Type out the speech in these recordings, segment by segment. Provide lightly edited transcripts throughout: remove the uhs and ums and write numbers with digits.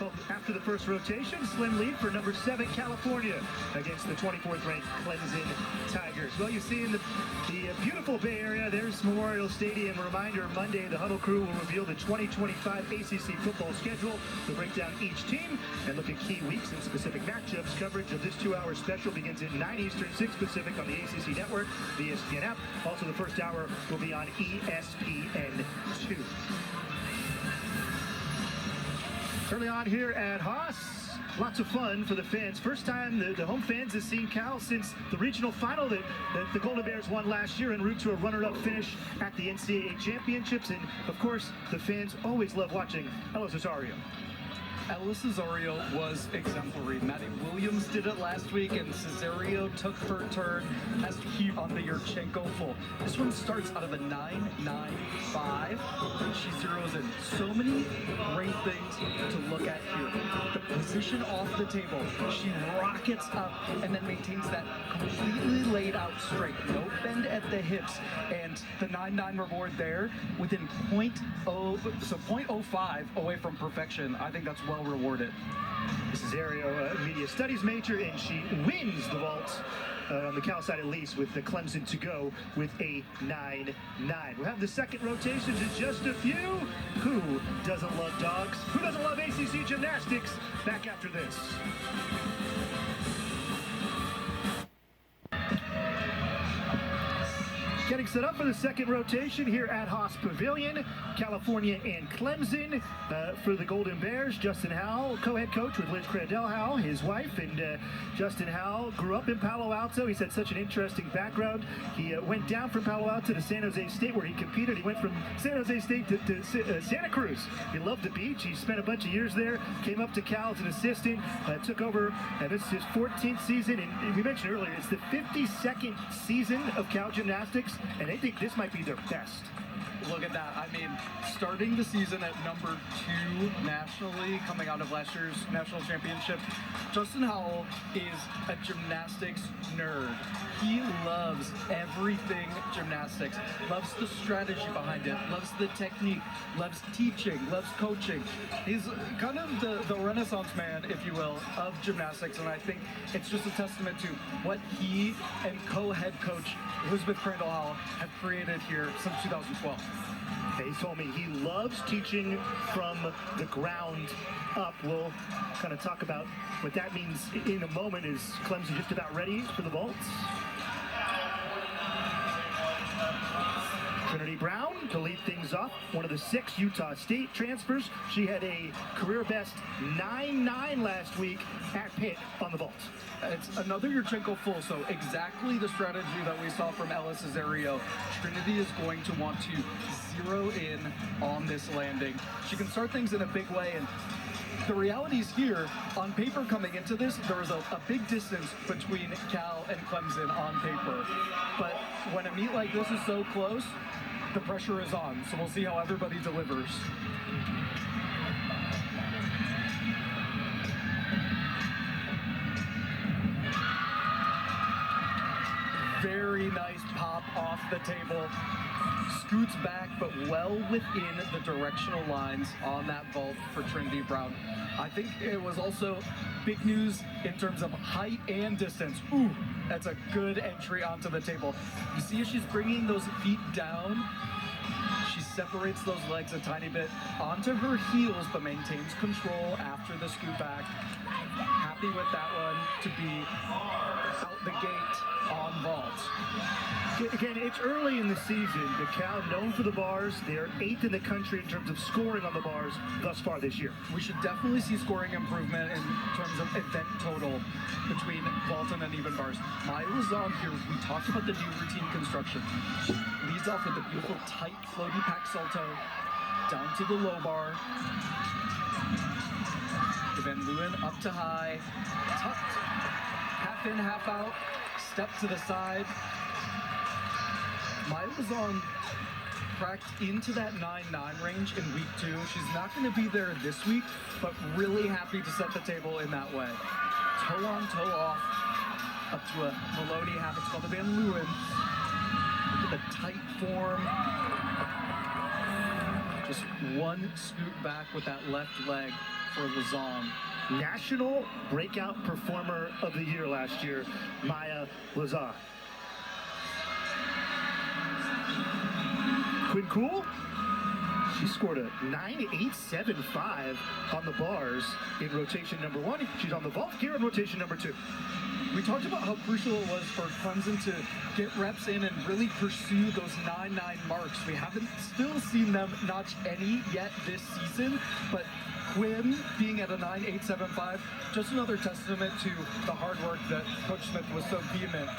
Well, after the first rotation, slim lead for number 7 California against the 24th ranked Clemson Tigers. Well, you see in the beautiful Bay Area, there's Memorial Stadium. A reminder, Monday the Huddle crew will reveal the 2025 ACC football schedule. We'll break down each team and look at key weeks and specific matchups. Coverage of this 2-hour special begins at 9 Eastern, 6 Pacific on the ACC network, the ESPN app. Also, the first hour will be on ESPN2. Early on here at Haas, lots of fun for the fans. First time the home fans have seen Cal since the regional final that the Golden Bears won last year, en route to a runner-up finish at the NCAA championships. And of course, the fans always love watching Ella Cesario. Ella Cesario was exemplary. Maddie Williams did it last week, and Cesario took her turn, has to keep on the Yurchenko full. This one starts out of a 9.95, and she zeroes in. So many great things to look at here. The position off the table, she rockets up and then maintains that completely laid out straight. No bend at the hips, and the 9.9 reward there within 0.05 away from perfection. I think that's well rewarded. Cesario, media studies major, and she wins the vault on the Cal side at least, with the Clemson to go with a 9.9. We'll have the second rotations in just a few. Who doesn't love dogs? Who doesn't love ACC gymnastics? Back after this. Getting set up for the second rotation here at Haas Pavilion, California and Clemson. For the Golden Bears, Justin Howell, co-head coach with Liz Crandell Howell, his wife, and Justin Howell grew up in Palo Alto. He's had such an interesting background. He went down from Palo Alto to San Jose State, where he competed. He went from San Jose State to Santa Cruz. He loved the beach. He spent a bunch of years there, came up to Cal as an assistant, took over, this is his 14th season, and we mentioned earlier, it's the 52nd season of Cal Gymnastics, and they think this might be their best. Look at that. I mean, starting the season at number 2 nationally, coming out of last year's national championship, Justin Howell is a gymnastics nerd. He loves everything gymnastics, loves the strategy behind it, loves the technique, loves teaching, loves coaching. He's kind of the renaissance man, if you will, of gymnastics, and I think it's just a testament to what he and co-head coach Elizabeth Crandell Howell have created here since 2012. He told me he loves teaching from the ground up. We'll kind of talk about what that means in a moment. Is Clemson just about ready for the vaults? Trinity Brown to lead things off, one of the 6 Utah State transfers. She had a career best 9.9 last week at Pitt on the vault. It's another Yurchenko full, so exactly the strategy that we saw from Ella Cesario. Trinity is going to want to zero in on this landing. She can start things in a big way, and the reality is here, on paper coming into this, there was a big distance between Cal and Clemson on paper. But when a meet like this is so close, the pressure is on, so we'll see how everybody delivers. Very nice pop off the table. Scoots back, but well within the directional lines on that vault for Trinity Brown. I think it was also big news in terms of height and distance. Ooh, that's a good entry onto the table. You see, she's bringing those feet down. She separates those legs a tiny bit onto her heels, but maintains control after the scoot back. Happy with that one to be out the gate on vault. Again, it's early in the season, but Cal, known for the bars, they're 8th in the country in terms of scoring on the bars thus far this year. We should definitely see scoring improvement in terms of event total between vault and uneven bars. Maya was on here. We talked about the new routine construction. She leads off with a beautiful tight floaty pack salto down to the low bar. Van Leeuwen up to high, tucked, half in, half out, step to the side. Maya was on cracked into that 9.9 range in week 2. She's not going to be there this week, but really happy to set the table in that way. Toe on, toe off, up to a Maloney half. It's called the Van Leeuwen. Look at the tight form. Just one scoot back with that left leg. for Lazon. National Breakout Performer of the Year last year, Maya Lazar. Quinn Cool, she scored a 9.875 on the bars in rotation number 1. She's on the vault here in rotation number 2. We talked about how crucial it was for Clemson to get reps in and really pursue those 9.9 marks. We haven't still seen them notch any yet this season, but Quinn being at a 9.875, just another testament to the hard work that Coach Smith was so vehement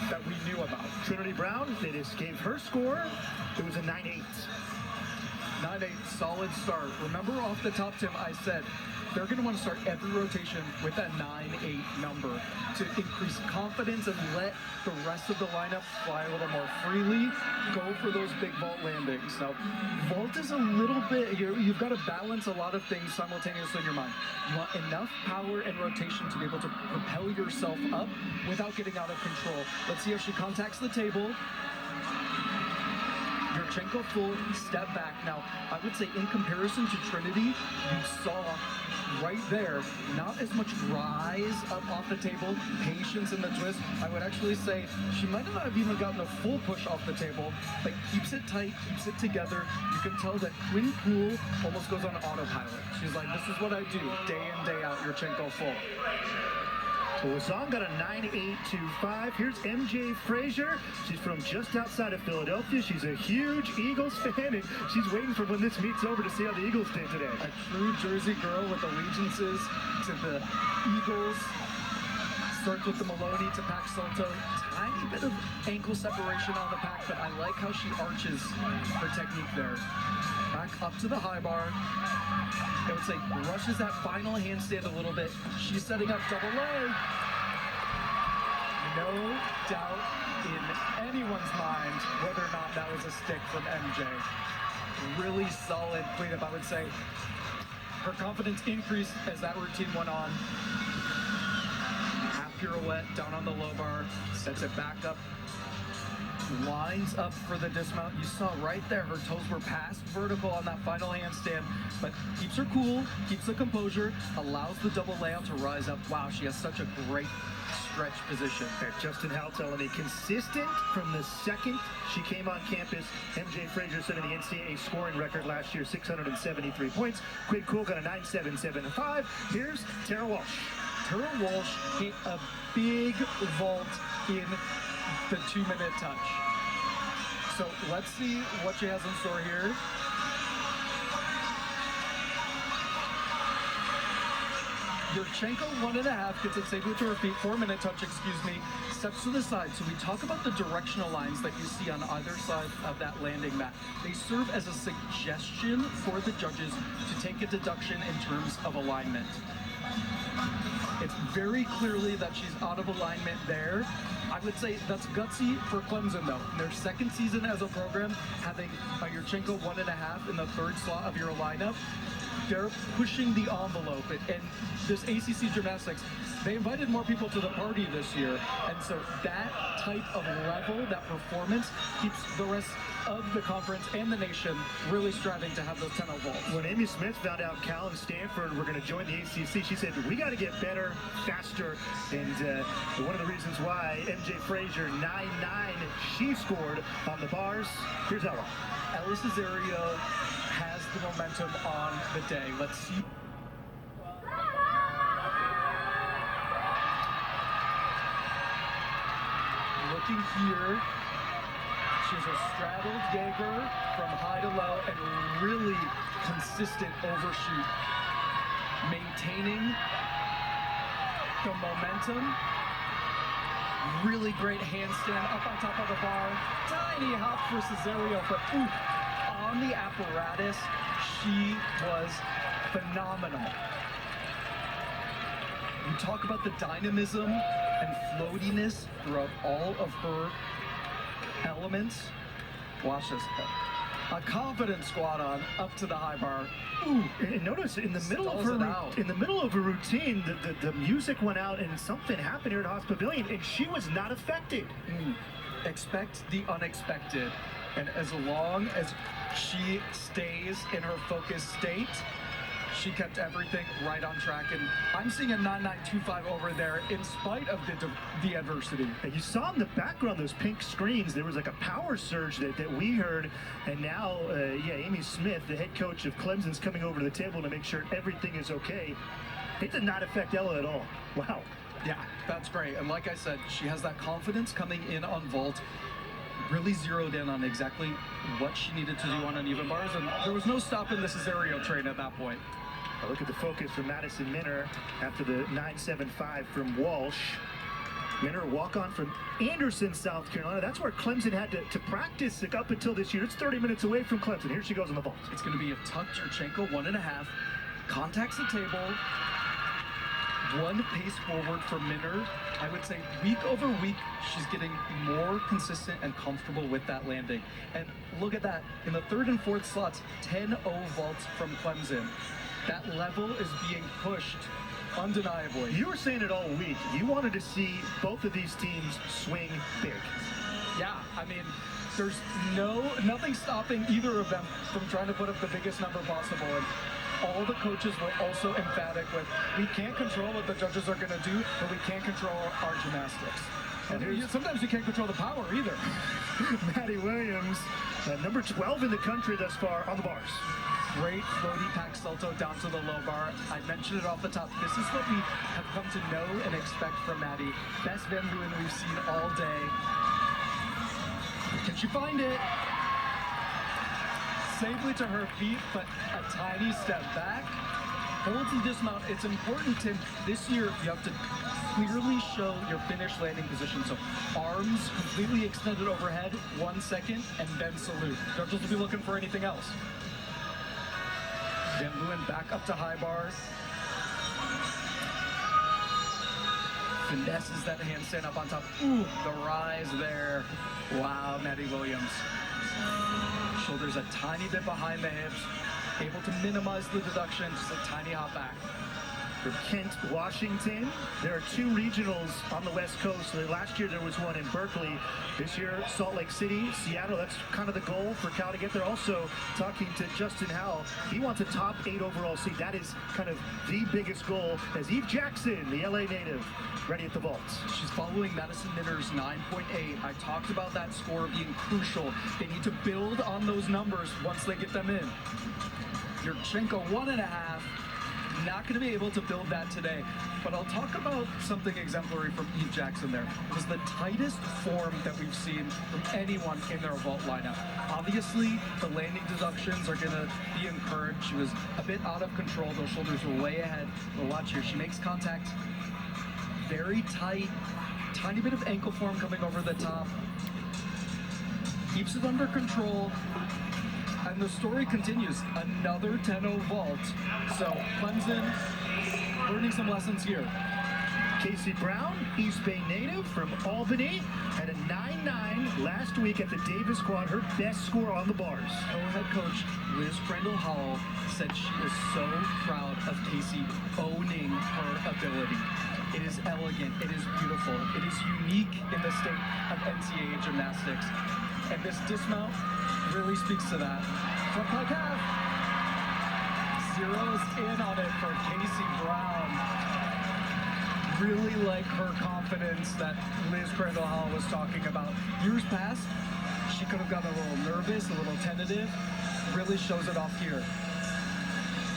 that we knew about. Trinity Brown, they just gave her score. It was a 9.8. 9.8, solid start. Remember off the top, Tim, I said they're going to want to start every rotation with a 9.8 number to increase confidence and let the rest of the lineup fly a little more freely, go for those big vault landings. Now, vault is a little bit, you've got to balance a lot of things simultaneously in your mind. You want enough power and rotation to be able to propel yourself up without getting out of control. Let's see if she contacts the table. Yurchenko full step back. Now, I would say in comparison to Trinity, you saw right there, not as much rise up off the table, patience in the twist. I would actually say she might not have even gotten a full push off the table, but keeps it tight, keeps it together. You can tell that Quinn Poole almost goes on autopilot. She's like, this is what I do, day in, day out, Yurchenko full. Lazon got a 9.825. Here's MJ Frazier. She's from just outside of Philadelphia. She's a huge Eagles fan, and she's waiting for when this meet's over to see how the Eagles did today. A true Jersey girl with allegiances to the Eagles. Starts with the Maloney to Pac Salto. Tiny bit of ankle separation on the Pac, but I like how she arches her technique there. Back up to the high bar. I would say rushes that final handstand a little bit. She's setting up double leg. No doubt in anyone's mind whether or not that was a stick from MJ. Really solid cleanup, I would say. Her confidence increased as that routine went on. Half pirouette down on the low bar, sets it back up. Lines up for the dismount. You saw right there her toes were past vertical on that final handstand, but keeps her cool, keeps the composure, allows the double layout to rise up. Wow, she has such a great stretch position. Justin Howell telling me consistent from the second she came on campus. MJ Frazier set the NCAA scoring record last year, 673 points. Quinn Cool got a 9.775. Here's Tara Walsh. Tara Walsh hit a big vault in the 2-minute touch. So let's see what she has in store here. Yurchenko 1.5 gets it safely to her feet. 4-minute touch, excuse me. Steps to the side. So we talk about the directional lines that you see on either side of that landing mat. They serve as a suggestion for the judges to take a deduction in terms of alignment. It's very clearly that she's out of alignment there. I would say that's gutsy for Clemson, though. In their second season as a program, having a Yurchenko 1.5 in the third slot of your lineup, they're pushing the envelope. And this ACC Gymnastics, they invited more people to the party this year. And so that type of level, that performance, keeps the rest of the conference and the nation really striving to have those 10 vaults. When Amy Smith found out Cal and Stanford were going to join the ACC, she said, we got to get better, faster. And one of the reasons why MJ Frazier, 9.9, she scored on the bars. Here's Ella. Ella Cesario has the momentum on the day. Let's see. Looking here, she's a straddled Jaeger from high to low and really consistent overshoot. Maintaining the momentum. Really great handstand up on top of the bar. Tiny hop for Cesario, but on the apparatus, she was phenomenal. We talk about the dynamism and floatiness throughout all of her elements. Watch this. A confident squat on up to the high bar. And notice in the middle of her routine, the music went out and something happened here at Haas Pavilion, and she was not affected. Expect the unexpected, and as long as she stays in her focused state, She kept everything right on track, and I'm seeing a 9.925 over there in spite of the adversity. And you saw in the background those pink screens, there was like a power surge that we heard, and now, Amy Smith, the head coach of Clemson's, coming over to the table to make sure everything is okay. It did not affect Ella at all. Wow. Yeah, that's great. And like I said, she has that confidence coming in on vault, really zeroed in on exactly what she needed to do on uneven bars, and there was no stopping the Cesario train at that point. A look at the focus from Madison Minner after the 9.75 from Walsh. Minner, walk-on from Anderson, South Carolina. That's where Clemson had to practice up until this year. It's 30 minutes away from Clemson. Here she goes on the vault. It's going to be a tuck Turchenko 1.5, contacts the table, one pace forward for Minner. I would say week over week, she's getting more consistent and comfortable with that landing. And look at that, in the third and fourth slots, 10-0 vaults from Clemson. That level is being pushed undeniably. You were saying it all week. You wanted to see both of these teams swing big. Yeah, I mean, there's nothing stopping either of them from trying to put up the biggest number possible. And all the coaches were also emphatic with, we can't control what the judges are going to do, but we can't control our gymnastics. And sometimes you can't control the power either. Maddie Williams, number 12 in the country thus far on the bars. Great floaty pack salto down to the low bar. I mentioned it off the top. This is what we have come to know and expect from Maddie. Best Van Leeuwen we've seen all day. Can she find it? Safely to her feet, but a tiny step back. Holds and dismount. It's important, Tim. This year, you have to clearly show your finished landing position. So arms completely extended overhead, 1 second, and then salute. Judges will be looking for anything else. Van Leeuwen back up to high bar. Finesses that handstand up on top. Ooh, the rise there. Wow, Maddie Williams. Shoulders a tiny bit behind the hips. Able to minimize the deduction, just a tiny hop back. From Kent, Washington, there are 2 regionals on the West Coast. Last year there was one in Berkeley. This year, Salt Lake City, Seattle. That's kind of the goal for Cal to get there. Also, talking to Justin Howell, he wants a top 8 overall seed. That is kind of the biggest goal as Eve Jackson, the LA native, ready at the vaults. She's following Madison Minner's 9.8. I talked about that score being crucial. They need to build on those numbers once they get them in. Turchenko 1.5. Not going to be able to build that today, but I'll talk about something exemplary from Eve Jackson there. It was the tightest form that we've seen from anyone in their vault lineup. Obviously, the landing deductions are going to be incurred. She was a bit out of control. Those shoulders were way ahead. But watch here. She makes contact. Very tight. Tiny bit of ankle form coming over the top. Keeps it under control. And the story continues. Another 10-0 vault. So Clemson learning some lessons here. Casey Brown, East Bay native from Albany, had a 9.9 last week at the Davis Quad, her best score on the bars. Co-head coach Liz Crandall-Howell said she was so proud of Casey owning her ability. It is elegant, it is beautiful, it is unique in the state of NCAA gymnastics. And this dismount really speaks to that. Front pike half. Zeroes in on it for Casey Brown. Really like her confidence that Liz Crandall-Howell was talking about. Years past, she could have gotten a little nervous, a little tentative. Really shows it off here.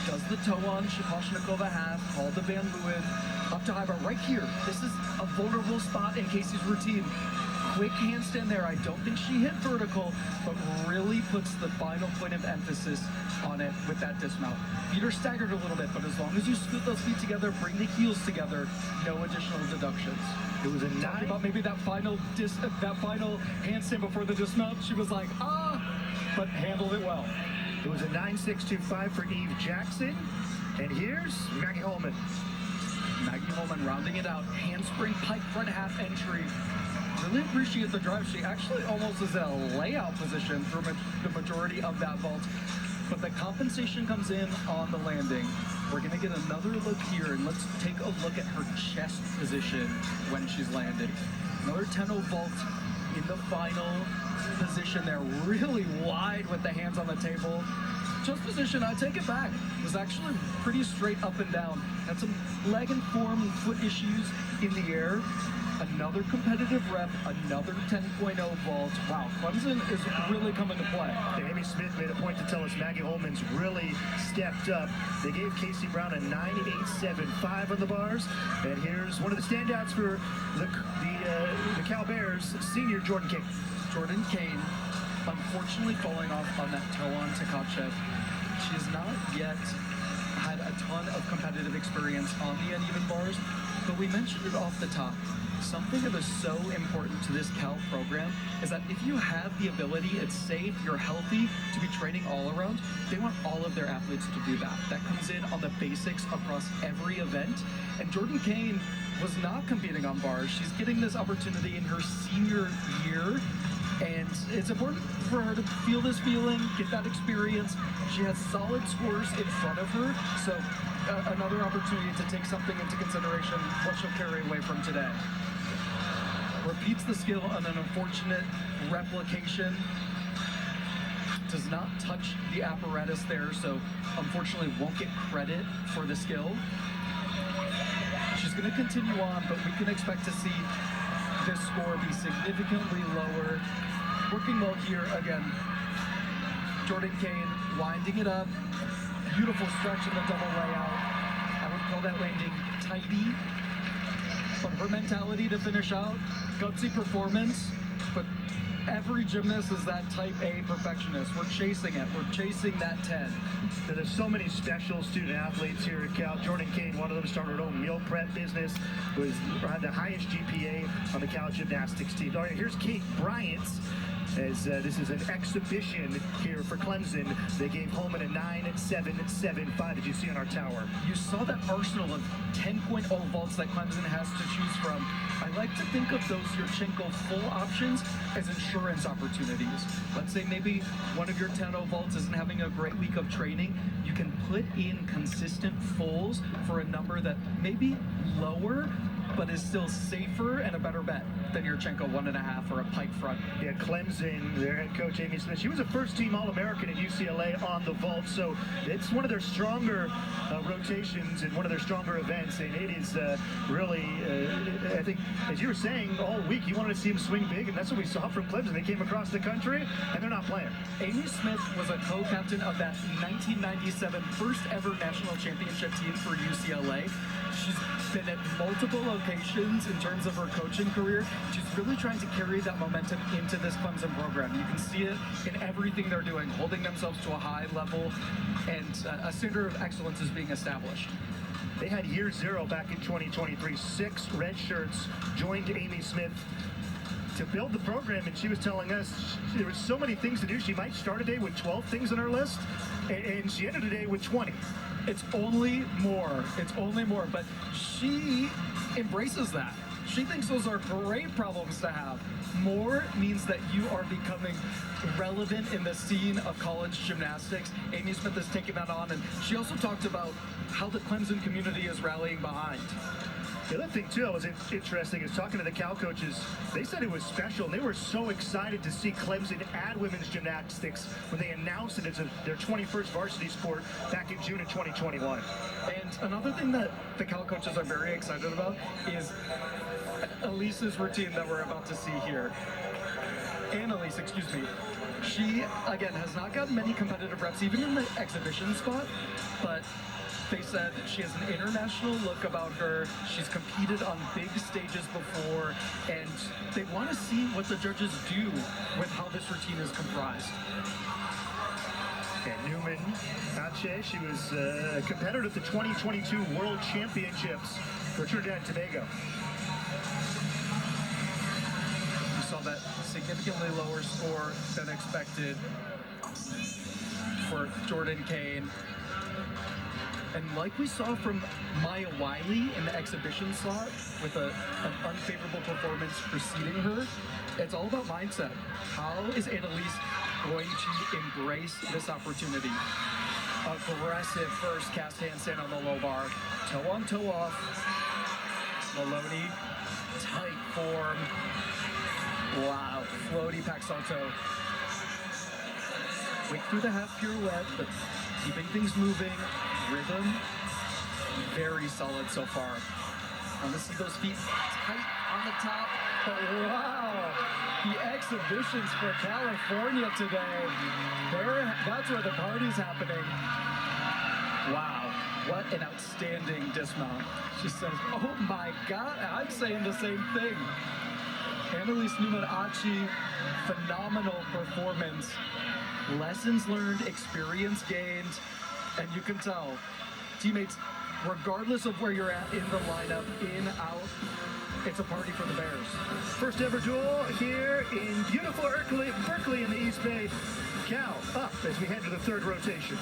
Does the toe on Shaposhnikova half, called the Van Leeuwen, up to high bar right here. This is a vulnerable spot in Casey's routine. Quick handstand there. I don't think she hit vertical, but really puts the final point of emphasis on it with that dismount. Feet are staggered a little bit, but as long as you scoot those feet together, bring the heels together, no additional deductions. It was a Talking about maybe that final handstand before the dismount. She was like, but handled it well. It was a 9.625 for Eve Jackson. And here's Maggie Holman. Maggie Holman rounding it out. Handspring pike front half entry. Really appreciate the drive. She actually almost is in a layout position for the majority of that vault. But the compensation comes in on the landing. We're going to get another look here, and let's take a look at her chest position when she's landing. Another 10-0 vault in the final position there. Really wide with the hands on the table. chest position, I take it back. It was actually pretty straight up and down. Had some leg and form and foot issues in the air. Another competitive rep, another 10.0 vault. Wow, Clemson is really coming to play. Amy Smith made a point to tell us Maggie Holman's really stepped up. They gave Casey Brown a 9.875 on the bars. And here's one of the standouts for the Cal Bears, senior Jordan King. Jordan Kane, unfortunately falling off on that toe on Takachev. She has not yet had a ton of competitive experience on the uneven bars, but we mentioned it off the top. Something that is so important to this Cal program is that if you have the ability, it's safe, you're healthy, to be training all around, they want all of their athletes to do that. That comes in on the basics across every event. And Jordan Kane was not competing on bars. She's getting this opportunity in her senior year. And it's important for her to feel this feeling, get that experience. She has solid scores in front of her. So another opportunity to take something into consideration, what she'll carry away from today. Repeats the skill on an unfortunate replication. Does not touch the apparatus there, so unfortunately won't get credit for the skill. She's going to continue on, but we can expect to see this score be significantly lower. Working well here again. Jordan Kane winding it up. Beautiful stretch in the double layout. I would call that landing tidy. But her mentality to finish out, gutsy performance. But every gymnast is that type A perfectionist. We're chasing it. We're chasing that 10. There's so many special student athletes here at Cal. Jordan Kane, one of them, started her own meal prep business, had the highest GPA on the Cal Gymnastics team. All right, here's Kate Bryant. As this is an exhibition here for Clemson. They gave Holman a 9.775. Did you see on our tower? You saw that arsenal of 10.0 vaults that Clemson has to choose from. I like to think of those Yurchenko full options as insurance opportunities. Let's say maybe one of your 10.0 vaults isn't having a great week of training. You can put in consistent fulls for a number that may be lower, but is still safer and a better bet than Yurchenko 1.5 or a pike front. Yeah, Clemson, their head coach Amy Smith, she was a first-team All-American at UCLA on the vault, so it's one of their stronger rotations and one of their stronger events, and it is really, I think, as you were saying all week, you wanted to see them swing big, and that's what we saw from Clemson. They came across the country, and they're not playing. Amy Smith was a co-captain of that 1997 first-ever national championship team for UCLA. She's been at multiple locations in terms of her coaching career. She's really trying to carry that momentum into this Clemson program. You can see it in everything they're doing, holding themselves to a high level, and a standard of excellence is being established. They had year zero back in 2023. 6 red shirts joined Amy Smith to build the program, and she was telling us there were so many things to do. She might start a day with 12 things on her list, and she ended the day with 20. It's only more. It's only more. But she embraces that. She thinks those are great problems to have. More means that you are becoming relevant in the scene of college gymnastics. Amy Smith has taken that on, and she also talked about how the Clemson community is rallying behind. The other thing, too, that was interesting is talking to the Cal coaches. They said it was special, and they were so excited to see Clemson add women's gymnastics when they announced it as their 21st varsity sport back in June of 2021. And another thing that the Cal coaches are very excited about is Elise's routine that we're about to see here. Annalise, excuse me. She, again, has not gotten many competitive reps, even in the exhibition spot, but they said she has an international look about her. She's competed on big stages before, and they want to see what the judges do with how this routine is comprised. And Newman Ache, she was a competitor at the 2022 World Championships for Trinidad and Tobago. You saw that significantly lower score than expected for Jordan Kane. And like we saw from Maya Wiley in the exhibition slot with an unfavorable performance preceding her, it's all about mindset. How is Annalise going to embrace this opportunity? Aggressive first cast handstand on the low bar. Toe on, toe off. Maloney, tight form. Wow, floaty pack salto. Quick through the half pirouette, but keeping things moving, rhythm, very solid so far. And this is those feet tight on the top, but wow, the exhibitions for California today. That's where the party's happening. Wow, what an outstanding dismount. She says, oh my God, I'm saying the same thing. Annalise Newman-Achi, phenomenal performance. Lessons learned, experience gained, and you can tell teammates, regardless of where you're at in the lineup, in, out, it's a party for the Bears. First ever duel here in beautiful Berkeley in the East Bay. Cal up as we head to the third rotation.